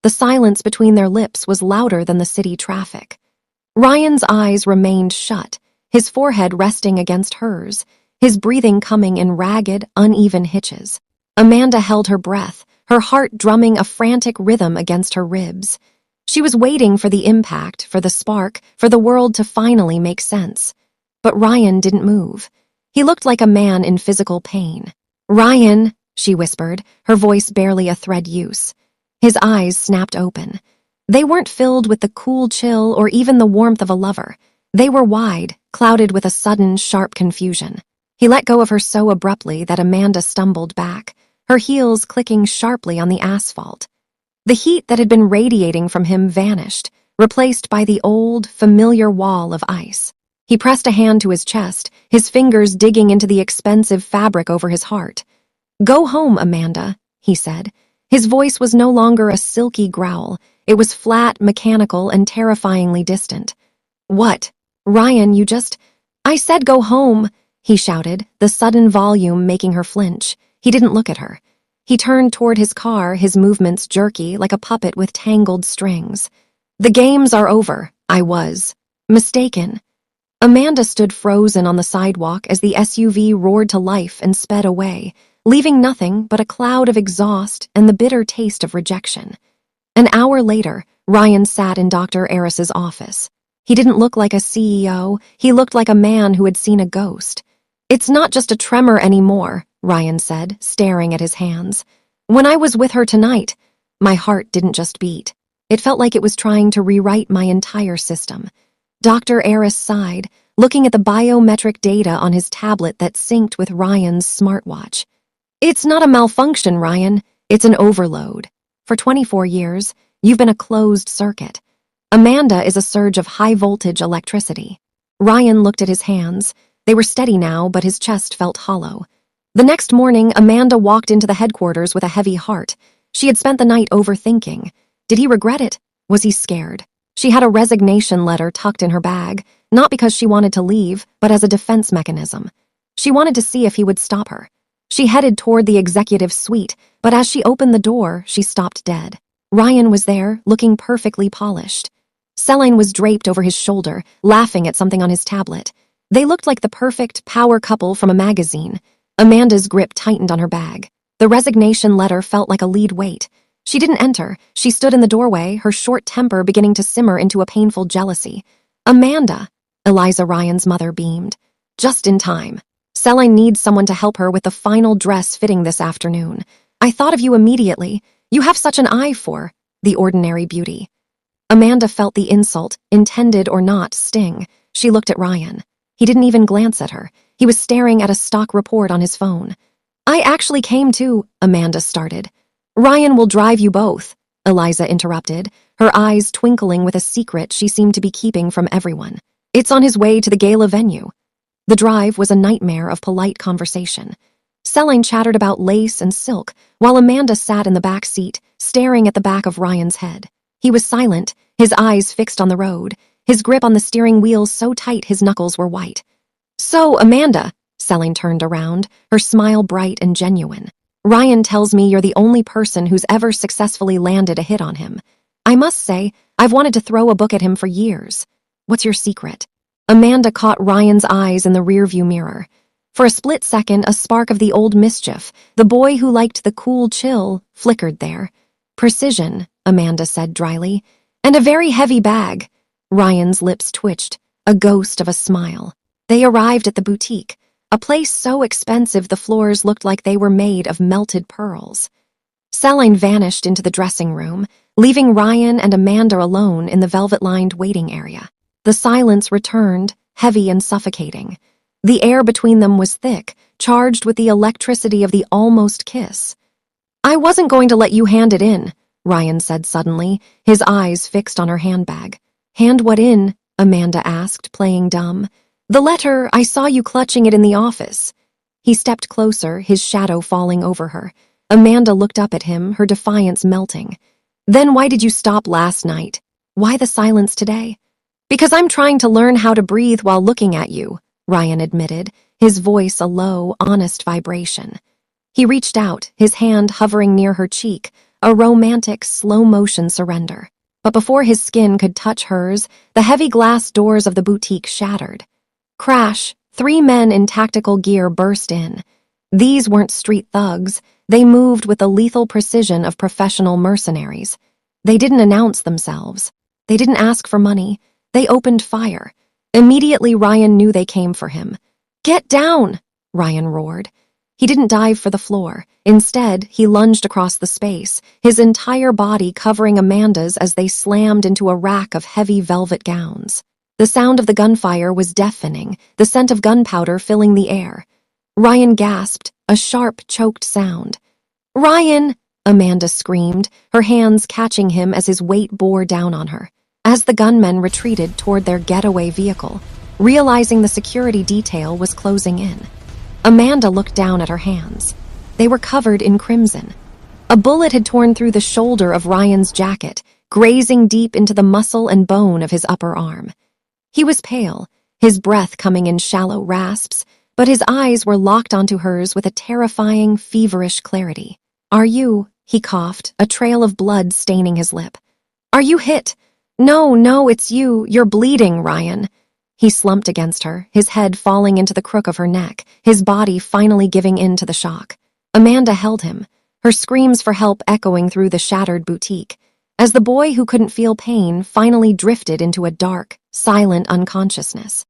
The silence between their lips was louder than the city traffic. Ryan's eyes remained shut, his forehead resting against hers, his breathing coming in ragged, uneven hitches. Amanda held her breath, her heart drumming a frantic rhythm against her ribs. She was waiting for the impact, for the spark, for the world to finally make sense. But Ryan didn't move. He looked like a man in physical pain. "Ryan," she whispered, her voice barely a thread use. His eyes snapped open. They weren't filled with the cool chill or even the warmth of a lover. They were wide, clouded with a sudden, sharp confusion. He let go of her so abruptly that Amanda stumbled back, her heels clicking sharply on the asphalt. The heat that had been radiating from him vanished, replaced by the old, familiar wall of ice. He pressed a hand to his chest, his fingers digging into the expensive fabric over his heart. "Go home, Amanda," he said. His voice was no longer a silky growl. It was flat, mechanical, and terrifyingly distant. "What? Ryan, you just—" "I said go home," he shouted, the sudden volume making her flinch. He didn't look at her. He turned toward his car, his movements jerky like a puppet with tangled strings. "The games are over. I was mistaken." Amanda stood frozen on the sidewalk as the SUV roared to life and sped away, leaving nothing but a cloud of exhaust and the bitter taste of rejection. An hour later, Ryan sat in Dr. Eris's office. He didn't look like a CEO, he looked like a man who had seen a ghost. "It's not just a tremor anymore," Ryan said, staring at his hands. "When I was with her tonight, my heart didn't just beat. It felt like it was trying to rewrite my entire system." Dr. Eris sighed, looking at the biometric data on his tablet that synced with Ryan's smartwatch. "It's not a malfunction, Ryan. It's an overload. For 24 years, you've been a closed circuit. Amanda is a surge of high-voltage electricity." Ryan looked at his hands. They were steady now, but his chest felt hollow. The next morning, Amanda walked into the headquarters with a heavy heart. She had spent the night overthinking. Did he regret it? Was he scared? She had a resignation letter tucked in her bag, not because she wanted to leave, but as a defense mechanism. She wanted to see if he would stop her. She headed toward the executive suite, but as she opened the door, she stopped dead. Ryan was there, looking perfectly polished. Celine was draped over his shoulder, laughing at something on his tablet. They looked like the perfect power couple from a magazine. Amanda's grip tightened on her bag. The resignation letter felt like a lead weight. She didn't enter. She stood in the doorway, her short temper beginning to simmer into a painful jealousy. "Amanda," Eliza Ryan's mother beamed. "Just in time. Celine needs someone to help her with the final dress fitting this afternoon. I thought of you immediately. You have such an eye for the ordinary beauty." Amanda felt the insult, intended or not, sting. She looked at Ryan. He didn't even glance at her. He was staring at a stock report on his phone. "I actually came to," Amanda started. "Ryan will drive you both," Eliza interrupted, her eyes twinkling with a secret she seemed to be keeping from everyone. "It's on his way to the gala venue." The drive was a nightmare of polite conversation. Celine chattered about lace and silk, while Amanda sat in the back seat, staring at the back of Ryan's head. He was silent, his eyes fixed on the road, his grip on the steering wheel so tight his knuckles were white. "So, Amanda," Celine turned around, her smile bright and genuine. "Ryan tells me you're the only person who's ever successfully landed a hit on him. I must say, I've wanted to throw a book at him for years. What's your secret?" Amanda caught Ryan's eyes in the rearview mirror. For a split second, a spark of the old mischief, the boy who liked the cool chill, flickered there. "Precision," Amanda said dryly. "And a very heavy bag." Ryan's lips twitched, a ghost of a smile. They arrived at the boutique, a place so expensive the floors looked like they were made of melted pearls. Celine vanished into the dressing room, leaving Ryan and Amanda alone in the velvet-lined waiting area. The silence returned, heavy and suffocating. The air between them was thick, charged with the electricity of the almost kiss. "I wasn't going to let you hand it in," Ryan said suddenly, his eyes fixed on her handbag. "Hand what in?" Amanda asked, playing dumb. "The letter. I saw you clutching it in the office." He stepped closer, his shadow falling over her. Amanda looked up at him, her defiance melting. "Then why did you stop last night? Why the silence today?" "Because I'm trying to learn how to breathe while looking at you," Ryan admitted, his voice a low, honest vibration. He reached out, his hand hovering near her cheek, a romantic, slow-motion surrender. But before his skin could touch hers, the heavy glass doors of the boutique shattered. Crash! 3 men in tactical gear burst in. These weren't street thugs. They moved with the lethal precision of professional mercenaries. They didn't announce themselves. They didn't ask for money. They opened fire. Immediately, Ryan knew they came for him. "Get down!" Ryan roared. He didn't dive for the floor. Instead, he lunged across the space, his entire body covering Amanda's as they slammed into a rack of heavy velvet gowns. The sound of the gunfire was deafening, the scent of gunpowder filling the air. Ryan gasped, a sharp, choked sound. "Ryan!" Amanda screamed, her hands catching him as his weight bore down on her. As the gunmen retreated toward their getaway vehicle, realizing the security detail was closing in, Amanda looked down at her hands. They were covered in crimson. A bullet had torn through the shoulder of Ryan's jacket, grazing deep into the muscle and bone of his upper arm. He was pale, his breath coming in shallow rasps, but his eyes were locked onto hers with a terrifying, feverish clarity. "Are you?" he coughed, a trail of blood staining his lip. "Are you hit?" No, it's you. You're bleeding, Ryan." He slumped against her, his head falling into the crook of her neck, his body finally giving in to the shock. Amanda held him, her screams for help echoing through the shattered boutique, as the boy who couldn't feel pain finally drifted into a dark, silent unconsciousness.